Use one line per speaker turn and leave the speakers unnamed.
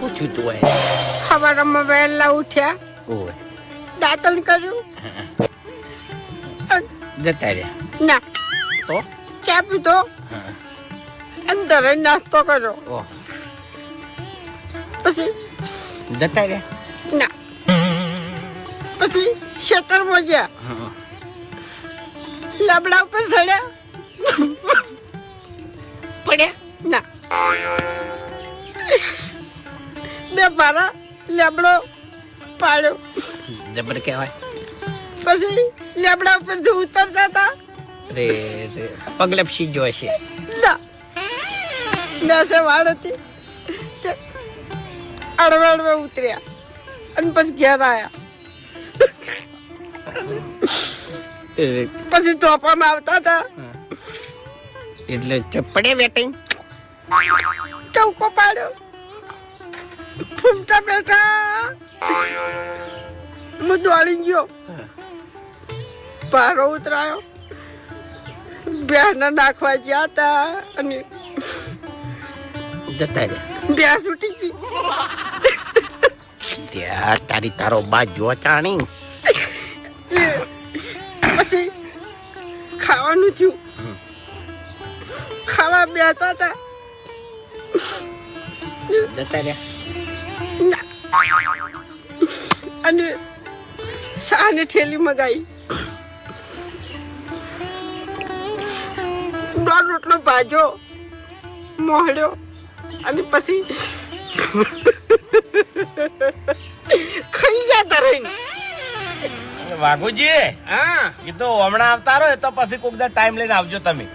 પૂછ્યું તું હોય
સવારમાં વહેલા ઉઠ્યા,
ઓય
દાંતણ કર્યું,
જતા રહ્યા
ના
તો
ચા પીધો,
હા.
અંદર નાસ્તો કર્યો,
ઓહ
પછી
જતા રહ્યા
ના પછી ખેતરમાં ગયા,
હા.
લાબડા ઉપર ચડ્યા,
પડ્યા
ના બે બારા લેબડો પાડ્યો,
જબર કહેવાય
પછી લેબડા ઉપરથી ઉતરતા હતા,
રે રે પગ લપસી ગયો છે
ના નસે વાળ હતી તે અડવે અડવે ઉતર્યા અને પછી ઘેર આવ્યા, પછી ટોપામાં આવતા હતા,
એટલે પડે વેટિંગ
ચૌકો પાડ્યો, ફૂમતા બેઠા, હું દોડી ગયો, પારો ઉતરાયો, ભેંસને નાખવા ગયા હતા અને
જતા રહ્યા
ભેંસ ઉઠી ગઈ,
ત્યાં તારી તારો બા જો ચાણી
પછી ખાવાનું થયું, ખાવા બેઠા હતા,
જતા રહ્યા
ના. અને શાની થેલી મગાઈ, દોઢ રોટલો ભાજો મોહડ્યો અને પછી ખાઈ જતા રહીને.
વાઘુજી
હા
કીધું હમણાં આવતા રહો તો પછી કોક દા ટાઈમ લઈને આવજો તમે.